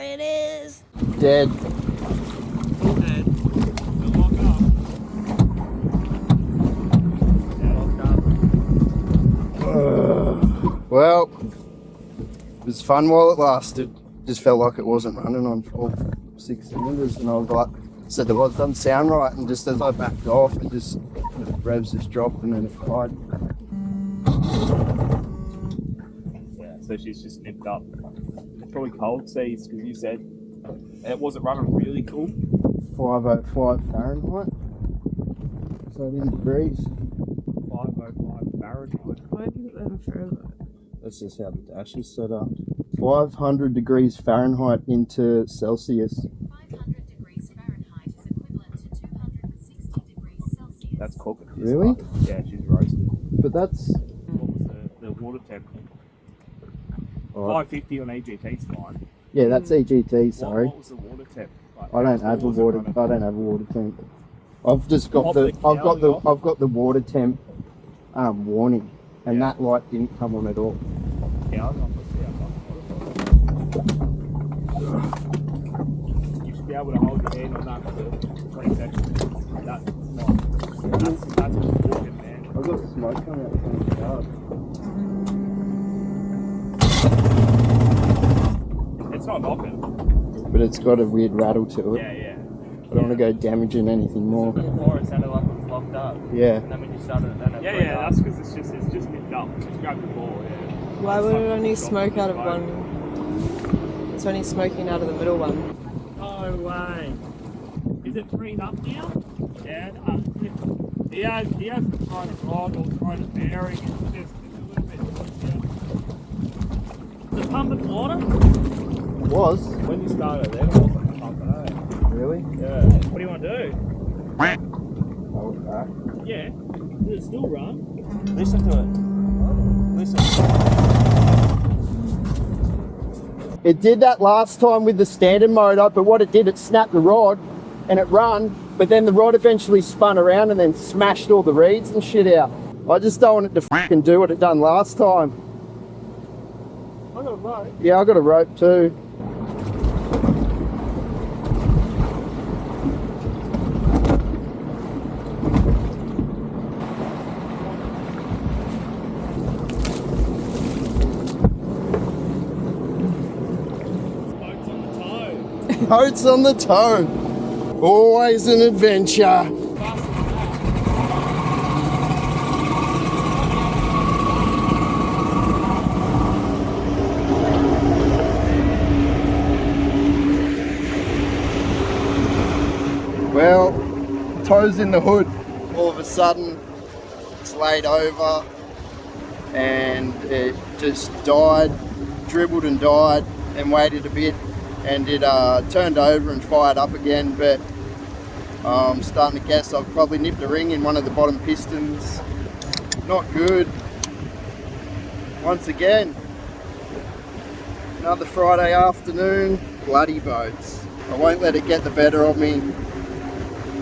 There it is. Dead. Dead. We'll lock up. Yeah, locked up. Well, it was fun while it lasted. Just felt like it wasn't running on all 6 cylinders, and I was like, said the rod doesn't sound right, and just as I backed off, it just the revs just dropped and then it fired. Yeah, so she's just nipped up. It's probably cold seas because you said it wasn't running really cool. 505 Fahrenheit. 17 degrees. 505 Fahrenheit. Why did you let further? That's just how the dash is set up. 500 degrees Fahrenheit into Celsius. 500 degrees Fahrenheit is equivalent to 260 degrees Celsius. That's cooking. Really? Yeah, she's roasted. But that's... What was the water temp? Right. 550 on EGT's fine. Yeah, that's EGT, sorry. What was the water temp? Like, I don't have a water temp. I've just got I've got the water temp warning, and that light didn't come on at all. Yeah, I'm not You should be able to hold your hand on that for 20 seconds. That's important, man. I've got smoke coming out from the car. It's not knocking. But it's got a weird rattle to it. Yeah, yeah. I don't want to go damaging anything more. Before it sounded like it was locked up. Yeah. And then when you started it, then it Yeah, freed yeah, up. that's because it's just nipped up. Just grab the ball, yeah. Why would it only smoke out of one? It's only smoking out of the middle one. No way. Is it freed up now? Yeah. He has thrown a rod or thrown a bearing. It's just a little bit loose. Is it pumping water? It was. When you started, then it wasn't pumping. Really? Yeah. What do you want to do? Hold it back. Yeah. Does it still run? Listen to it. Listen. It did that last time with the standard motor, but what it did, it snapped the rod and it run, but then the rod eventually spun around and then smashed all the reeds and shit out. I just don't want it to fucking do what it done last time. I got a rope. Yeah, I got a rope too. Boats on the toe. Always an adventure. Well, toes in the hood. All of a sudden, it's laid over and it just died, dribbled and died and waited a bit. And it turned over and fired up again, but I'm starting to guess I've probably nipped a ring in one of the bottom pistons. Not good. Once again, another Friday afternoon, bloody boats. I won't let it get the better of me.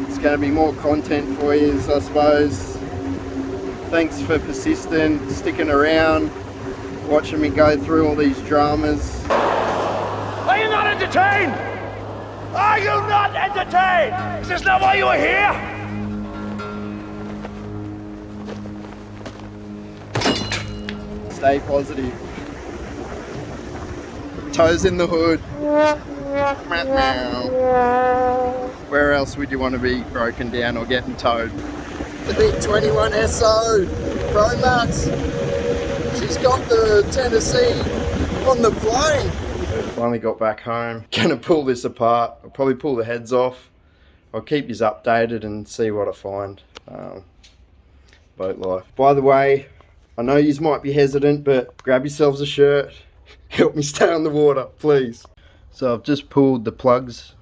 It's going to be more content for you, I suppose. Thanks for persisting, sticking around, watching me go through all these dramas. Are you not entertained? Are you not entertained? Is this not why you are here? Stay positive. Toes in the hood. Where else would you want to be broken down or getting towed? The big 21 SO Pro Max. She's got the Tennessee on the plane. Finally got back home. Gonna pull this apart. I'll probably pull the heads off. I'll keep you updated and see what I find. Boat life. By the way, I know you might be hesitant, but grab yourselves a shirt. Help me stay on the water, please. So I've just pulled the plugs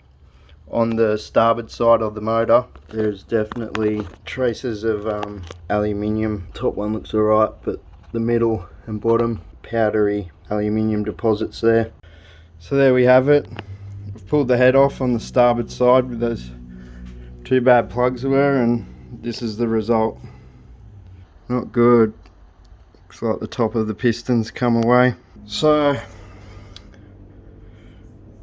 on the starboard side of the motor. There's definitely traces of aluminium. Top one looks alright, but the middle and bottom, powdery aluminium deposits there. So there we have it. I've pulled the head off on the starboard side with those two bad plugs there, and this is the result. Not good. Looks like the top of the pistons come away. So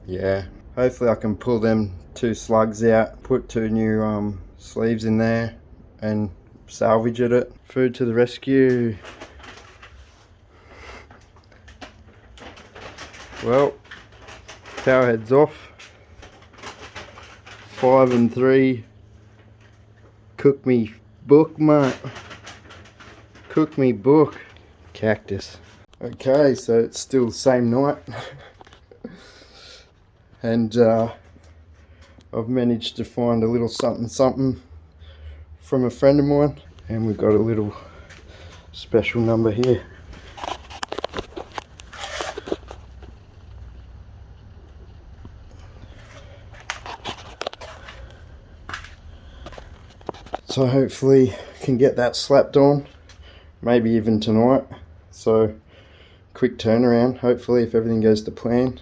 Yeah, hopefully I can pull them 2 slugs out, put 2 new sleeves in there and salvage it. Food to the rescue. Well, power head's off. 5 and 3. Cook me book, mate. Cook me book. Cactus. Okay, so it's still the same night. And I've managed to find a little something from a friend of mine. And we've got a little special number here. So hopefully can get that slapped on, maybe even tonight. So quick turnaround, hopefully, if everything goes to plan,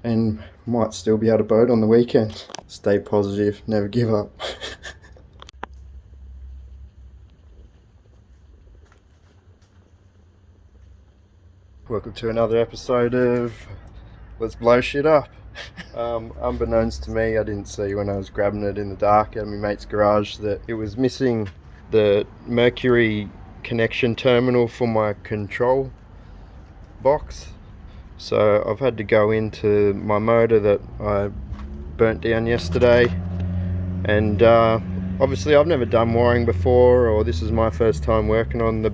and might still be able to boat on the weekend. Stay positive, never give up. Welcome to another episode of Let's Blow Shit Up. Unbeknownst to me, I didn't see when I was grabbing it in the dark out of my mate's garage that it was missing the mercury connection terminal for my control box. So I've had to go into my motor that I burnt down yesterday, and obviously I've never done wiring before, or this is my first time working on the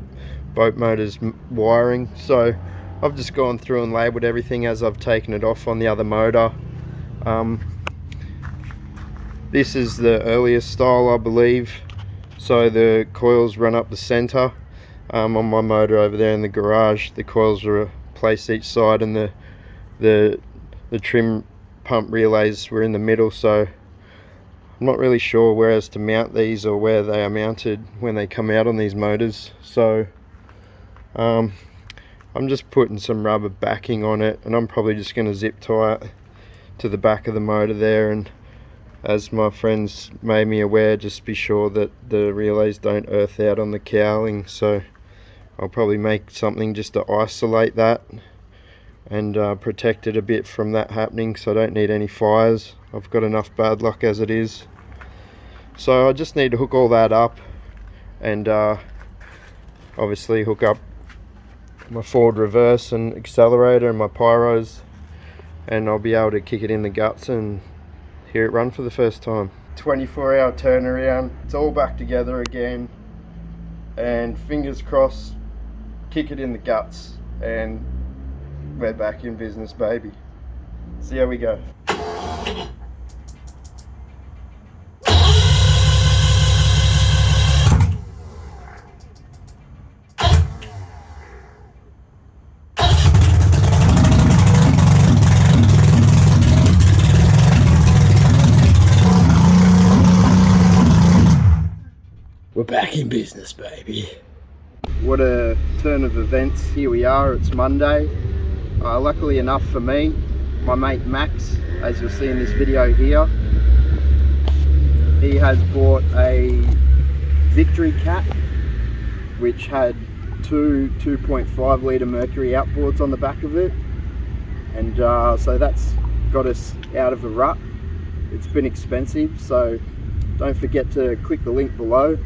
boat motor's wiring, so I've just gone through and labelled everything as I've taken it off on the other motor. This is the earliest style, I believe, so the coils run up the centre. On my motor over there in the garage, the coils are placed each side, and the trim pump relays were in the middle, so I'm not really sure where else to mount these or where they are mounted when they come out on these motors. So I'm just putting some rubber backing on it, and I'm probably just going to zip tie it to the back of the motor there. And as my friends made me aware, just be sure that the relays don't earth out on the cowling, so I'll probably make something just to isolate that and protect it a bit from that happening, so I don't need any fires. I've got enough bad luck as it is. So I just need to hook all that up, and obviously hook up my forward reverse and accelerator and my pyros, and I'll be able to kick it in the guts and hear it run for the first time. 24-hour turnaround, it's all back together again, and fingers crossed, kick it in the guts, and we're back in business, baby. See how we go. We're back in business, baby. What a turn of events. Here we are, it's Monday. Luckily enough for me, my mate Max, as you'll see in this video here, he has bought a Victory Cat, which had two 2.5 litre mercury outboards on the back of it. And so that's got us out of the rut. It's been expensive, so don't forget to click the link below.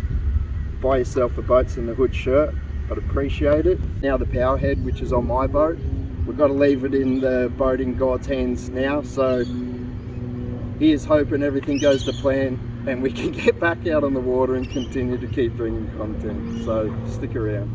Buy yourself a Boatz in the Hood shirt, I'd appreciate it. Now the power head, which is on my boat, we've got to leave it in the boat in God's hands now, so here's hoping everything goes to plan and we can get back out on the water and continue to keep bringing content, so stick around.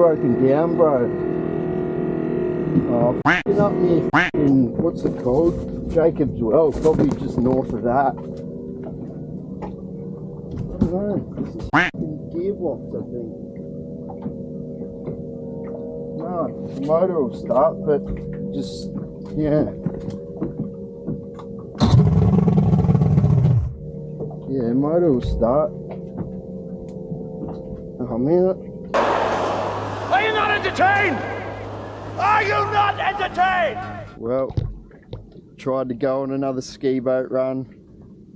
broken down, bro. Oh, f***ing up near f***ing, what's it called? Jacob's Well, probably just north of that. I don't know, this is f***ing gearbox, I think. No, the motor will start, but just, yeah. Yeah, motor will start. Oh man. Are you not entertained? Are you not entertained? Well, tried to go on another ski boat run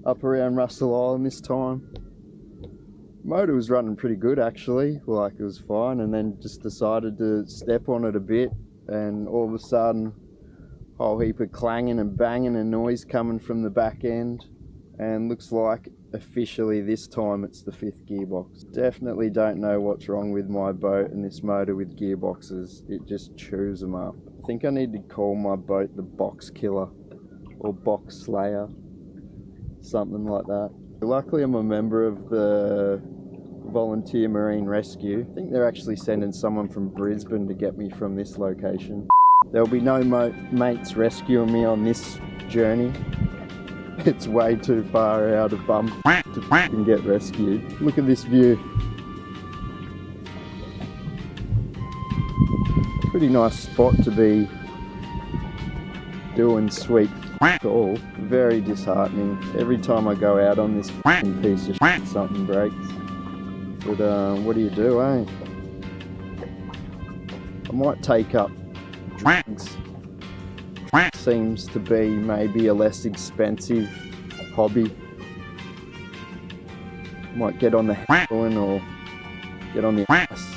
up around Russell Island this time. Motor was running pretty good actually, like it was fine, and then just decided to step on it a bit, and all of a sudden a whole heap of clanging and banging and noise coming from the back end, and looks like officially this time it's the 5th gearbox. Definitely don't know what's wrong with my boat and this motor with gearboxes. It just chews them up. I think I need to call my boat the Box Killer or Box Slayer, something like that. Luckily I'm a member of the Volunteer Marine Rescue. I think they're actually sending someone from Brisbane to get me from this location. There'll be no mates rescuing me on this journey. It's way too far out of bum to fucking get rescued. Look at this view. Pretty nice spot to be doing sweet all. Very disheartening. Every time I go out on this fucking piece of shit, something breaks. But what do you do, eh? I might take up drugs. Seems to be maybe a less expensive hobby. Might get on the heroin or get on the ass.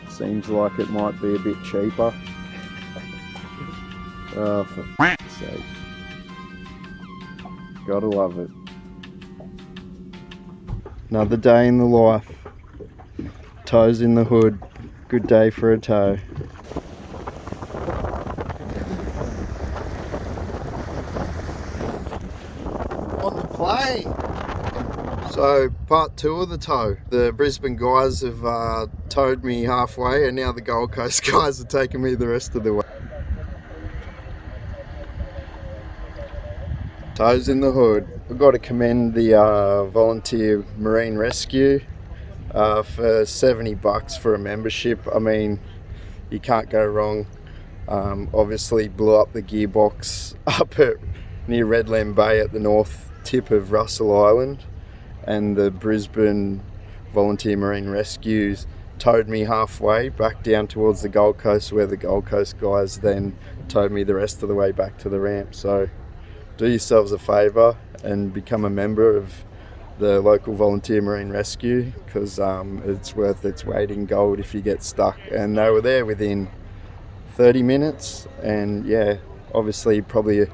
Seems like it might be a bit cheaper. Oh, for f***'s sake. Gotta love it. Another day in the life. Toes in the hood. Good day for a tow. On the plane. So part 2 of the tow. The Brisbane guys have towed me halfway, and now the Gold Coast guys are taking me the rest of the way. Toes in the hood. I've got to commend the Volunteer Marine Rescue for $70 for a membership. I mean, you can't go wrong. Obviously blew up the gearbox up at near Redland Bay at the north tip of Russell Island, and the Brisbane Volunteer Marine Rescues towed me halfway back down towards the Gold Coast, where the Gold Coast guys then towed me the rest of the way back to the ramp. So do yourselves a favour and become a member of the local Volunteer Marine Rescue, because it's worth its weight in gold if you get stuck. And they were there within 30 minutes, and yeah, obviously probably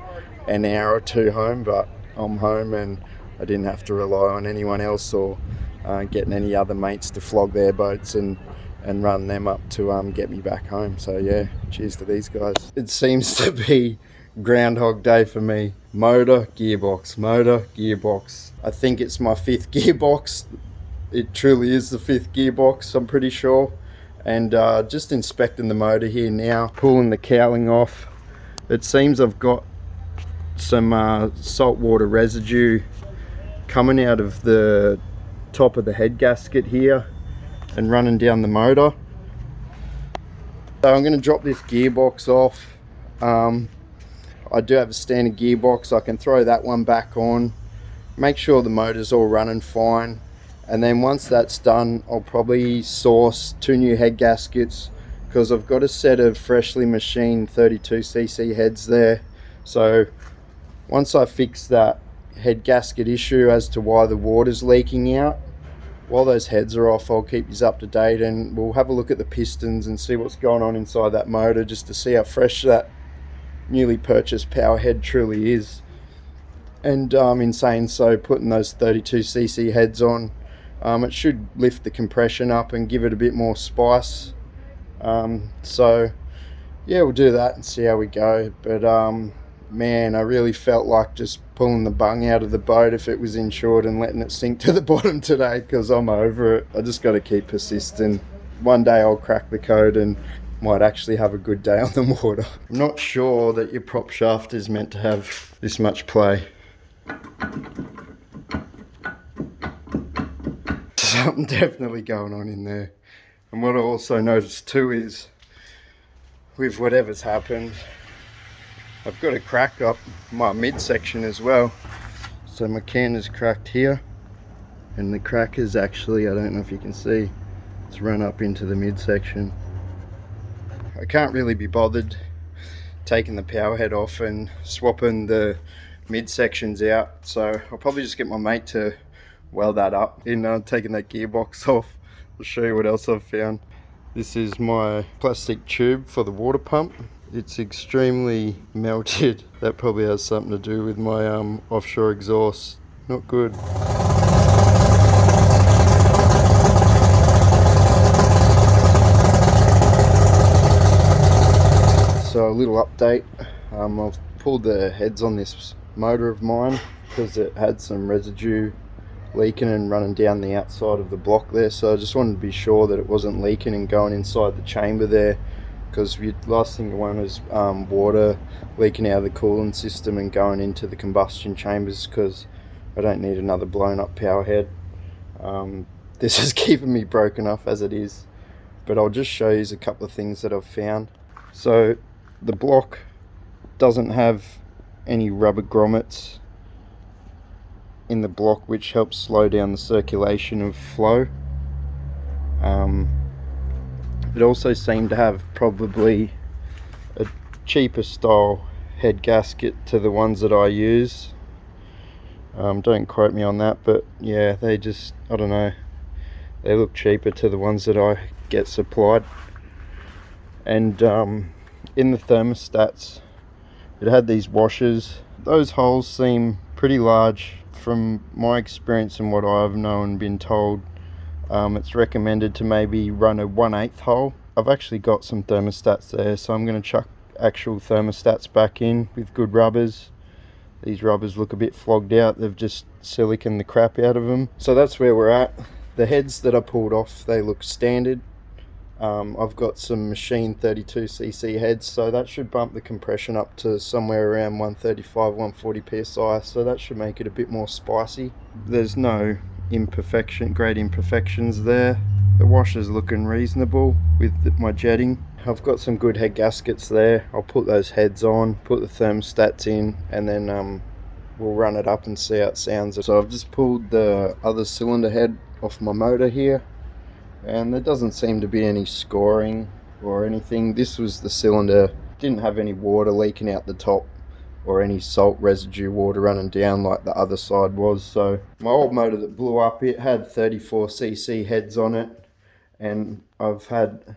an hour or 2 home, but I'm home and I didn't have to rely on anyone else or getting any other mates to flog their boats and run them up to get me back home. So yeah, cheers to these guys. It seems to be Groundhog Day for me. Motor, gearbox. I think it's my 5th gearbox. It truly is the 5th gearbox, I'm pretty sure. And just inspecting the motor here now, pulling the cowling off. It seems I've got some saltwater residue coming out of the top of the head gasket here and running down the motor. So I'm going to drop this gearbox off. I do have a standard gearbox. I can throw that one back on, make sure the motor's all running fine, and then once that's done, I'll probably source 2 new head gaskets, because I've got a set of freshly machined 32cc heads there. So once I fix that head gasket issue as to why the water's leaking out, while those heads are off, I'll keep you up to date, and we'll have a look at the pistons and see what's going on inside that motor, just to see how fresh that newly purchased power head truly is. And in saying so, putting those 32cc heads on, it should lift the compression up and give it a bit more spice. So yeah, we'll do that and see how we go. But man, I really felt like just pulling the bung out of the boat if it was insured and letting it sink to the bottom today, because I'm over it. I just got to keep persisting. one day I'll crack the code and might actually have a good day on the water. I'm not sure that your prop shaft is meant to have this much play. Something definitely going on in there. And what I also noticed too is, with whatever's happened, I've got a crack up my midsection as well. So my can is cracked here, and the crack is actually, I don't know if you can see, it's run up into the midsection. I can't really be bothered taking the power head off and swapping the midsections out, so I'll probably just get my mate to weld that up in taking that gearbox off. I'll show you what else I've found. This is my plastic tube for the water pump. It's extremely melted. That probably has something to do with my offshore exhaust. Not good. So a little update. I've pulled the heads on this motor of mine because it had some residue leaking and running down the outside of the block there, so I just wanted to be sure that it wasn't leaking and going inside the chamber there, because the last thing you want is water leaking out of the coolant system and going into the combustion chambers, because I don't need another blown up power head. This is keeping me broken off as it is, but I'll just show you a couple of things that I've found. So the block doesn't have any rubber grommets in the block, which helps slow down the circulation of flow. It also seemed to have probably a cheaper style head gasket to the ones that I use. Don't quote me on that, but yeah, they just, I don't know, they look cheaper to the ones that I get supplied. And in the thermostats, it had these washers. Those holes seem pretty large. From my experience and what I've known and been told, it's recommended to maybe run a 1/8 hole. I've actually got some thermostats there, so I'm going to chuck actual thermostats back in with good rubbers. These rubbers look a bit flogged out. They've just siliconed the crap out of them. So that's where we're at. The heads that I pulled off, they look standard. I've got some machine 32cc heads, so that should bump the compression up to somewhere around 135, 140 psi, so that should make it a bit more spicy. There's no great imperfections there. The washer's looking reasonable with my jetting. I've got some good head gaskets there. I'll put those heads on, put the thermostats in, and then we'll run it up and see how it sounds. So I've just pulled the other cylinder head off my motor here, and there doesn't seem to be any scoring or anything. This was the cylinder, didn't have any water leaking out the top or any salt residue water running down like the other side was. So my old motor that blew up, it had 34cc heads on it, and I've had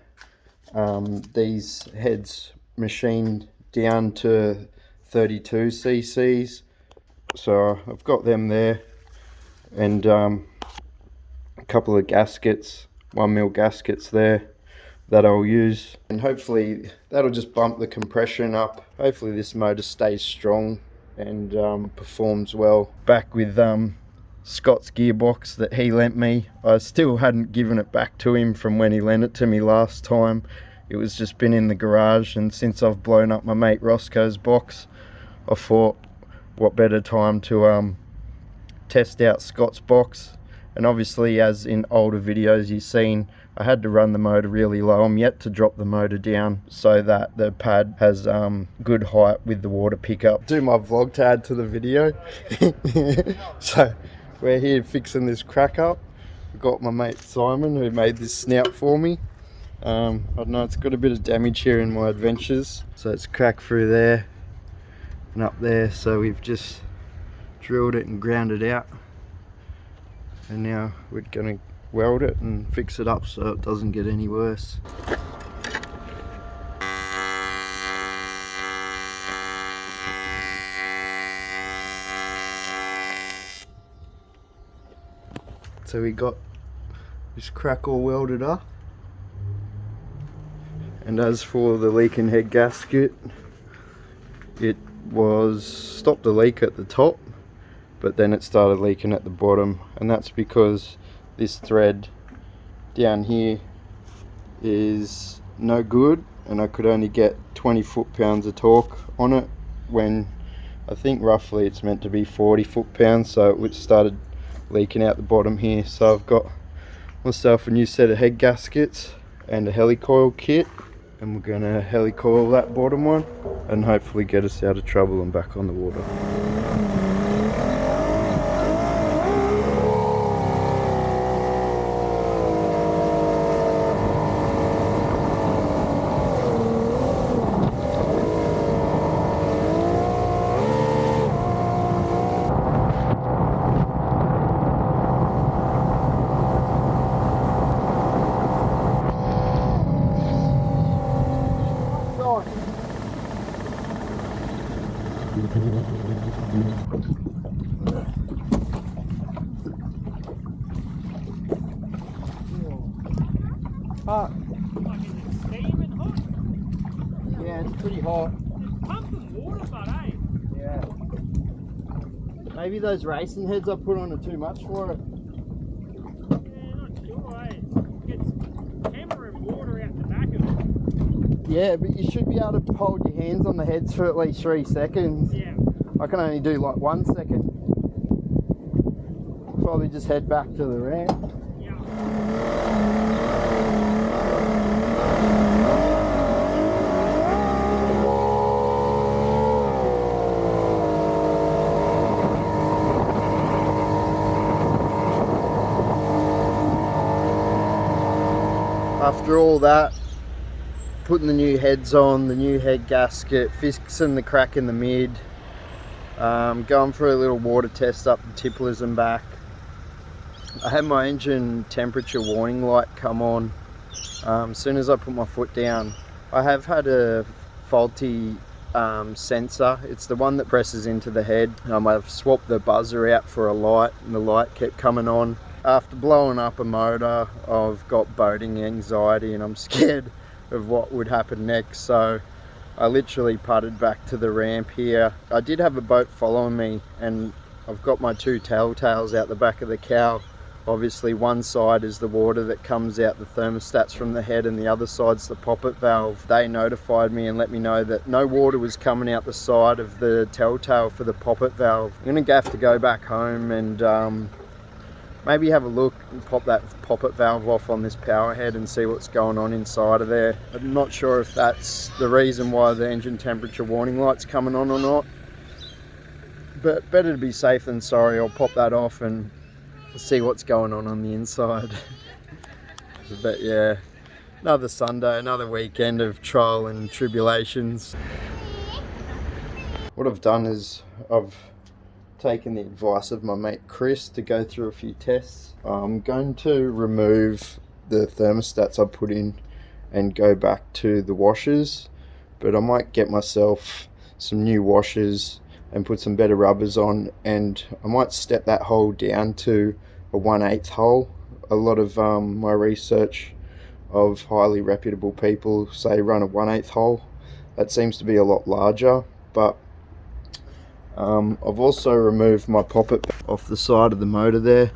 these heads machined down to 32cc's, so I've got them there, and a couple of gaskets, 1mm gaskets there that I'll use, and hopefully that'll just bump the compression up. Hopefully this motor stays strong and performs well. Back with Scott's gearbox that he lent me. I still hadn't given it back to him from when he lent it to me last time. It was just been in the garage, and since I've blown up my mate Roscoe's box, I thought what better time to test out Scott's box. And obviously, as in older videos you've seen, I had to run the motor really low. I'm yet to drop the motor down so that the pad has good height with the water pickup. Do my vlog to add to the video. So we're here fixing this crack up. I've got my mate Simon who made this snout for me. I don't know, it's got a bit of damage here in my adventures. So it's cracked through there and up there. So we've just drilled it and ground it out. And now we're going to weld it and fix it up so it doesn't get any worse. So we got this crack all welded up. And as for the leaking head gasket, it was stopped the leak at the top, but then it started leaking at the bottom, and that's because this thread down here is no good, and I could only get 20 foot-pounds of torque on it when I think roughly it's meant to be 40 foot-pounds, so it started leaking out the bottom here. So I've got myself a new set of head gaskets and a helicoil kit, and we're going to helicoil that bottom one and hopefully get us out of trouble and back on the water. Like, is it steaming hot? Yeah, it's pretty hot. It's pumping water, but hey. Yeah. Maybe those racing heads I put on are too much for it. Yeah, not sure, eh? It's hammering water out the back of it. Yeah, but you should be able to hold your hands on the heads for at least 3 seconds. Yeah. I can only do like 1 second. Probably just head back to the ramp. Yeah. After all that, putting the new heads on, the new head gasket, fixing the crack in the mid, going for a little water test up the tipplers and back. I had my engine temperature warning light come on as soon as I put my foot down. I have had a faulty sensor. It's the one that presses into the head. I've swapped the buzzer out for a light and the light kept coming on. After blowing up a motor, I've got boating anxiety and I'm scared of what would happen next, so I literally putted back to the ramp here. I did have a boat following me, and I've got my 2 telltales out the back of the cow. Obviously one side is the water that comes out the thermostats from the head, and the other side's the poppet valve. They notified me and let me know that no water was coming out the side of the telltale for the poppet valve. I'm gonna have to go back home and maybe have a look and pop that poppet valve off on this power head and see what's going on inside of there. I'm not sure if that's the reason why the engine temperature warning light's coming on or not, but better to be safe than sorry. I'll pop that off and see what's going on the inside. But yeah, another Sunday, another weekend of trial and tribulations. What I've done is I've taken the advice of my mate Chris to go through a few tests. I'm going to remove the thermostats I put in and go back to the washers, but I might get myself some new washers and put some better rubbers on, and I might step that hole down to a 1/8 hole. A lot of my research of highly reputable people say run a 1/8 hole. That seems to be a lot larger, but I've also removed my poppet off the side of the motor there.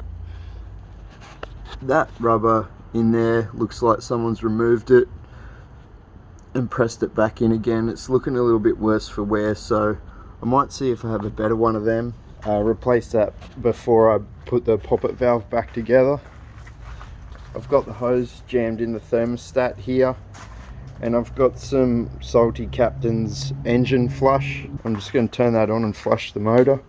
That rubber in there looks like someone's removed it and pressed it back in again. It's looking a little bit worse for wear, so I might see if I have a better one of them. Replace that before I put the poppet valve back together. I've got the hose jammed in the thermostat here, and I've got some Salty Captain's engine flush. I'm just going to turn that on and flush the motor.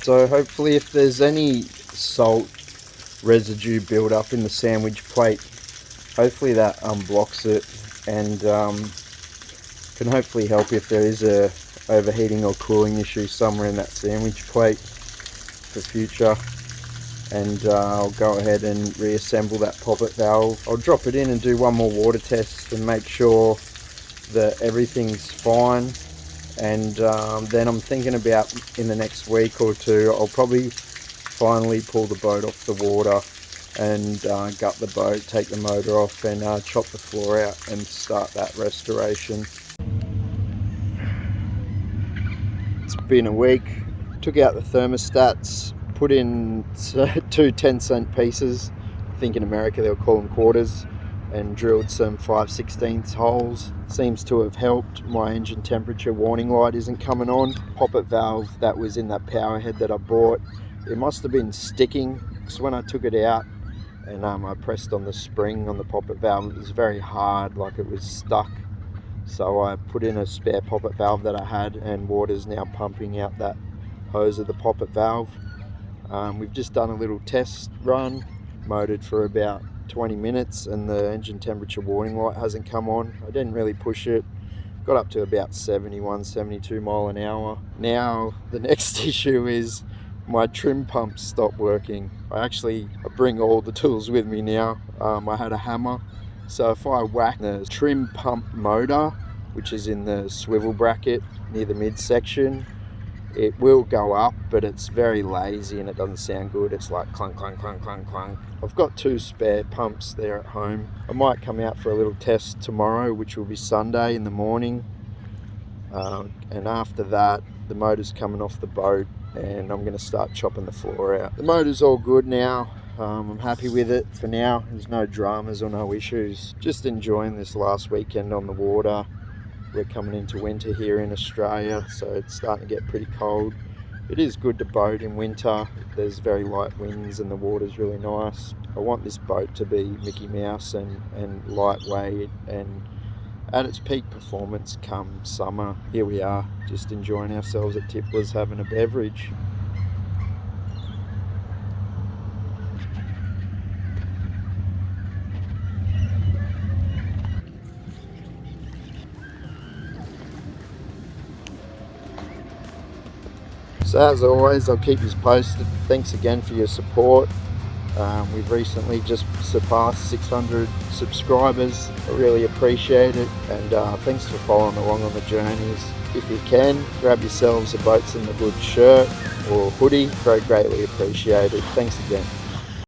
So hopefully, if there's any salt residue build up in the sandwich plate, hopefully that unblocks it and can hopefully help if there is a overheating or cooling issue somewhere in that sandwich plate for future. And I'll go ahead and reassemble that poppet valve. I'll drop it in and do one more water test and make sure that everything's fine, and then I'm thinking about in the next week or two I'll probably finally pull the boat off the water and gut the boat, take the motor off and chop the floor out and start that restoration. It's been a week. Took out the thermostats, put in 2 10-cent pieces, I think in America they'll call them quarters, and drilled some 5/16 holes. Seems to have helped. My engine temperature warning light isn't coming on. Poppet valve that was in that power head that I bought, it must have been sticking, because when I took it out and I pressed on the spring on the poppet valve, it was very hard, like it was stuck. So I put in a spare poppet valve that I had, and water's now pumping out that hose of the poppet valve. We've just done a little test run, motored for about 20 minutes, and the engine temperature warning light hasn't come on. I didn't really push it, got up to about 71, 72 mile an hour. Now the next issue is my trim pumps stopped working. I bring all the tools with me now. I had a hammer, so if I whack the trim pump motor, which is in the swivel bracket near the midsection, it will go up, but it's very lazy and it doesn't sound good. It's like clunk, clunk, clunk, clunk, clunk. I've got 2 spare pumps there at home. I might come out for a little test tomorrow, which will be Sunday in the morning. And after that, the motor's coming off the boat and I'm going to start chopping the floor out. The motor's all good now. I'm happy with it for now. There's no dramas or no issues. Just enjoying this last weekend on the water. We're coming into winter here in Australia, so it's starting to get pretty cold. It is good to boat in winter. There's very light winds and the water's really nice. I want this boat to be Mickey Mouse and lightweight and at its peak performance come summer. Here we are, just enjoying ourselves at Tippler's, having a beverage. So as always, I'll keep you posted. Thanks again for your support. We've recently just surpassed 600 subscribers. I really appreciate it, and thanks for following along on the journeys. If you can, grab yourselves a Boatz in the Good shirt or hoodie. Very greatly appreciated. Thanks again.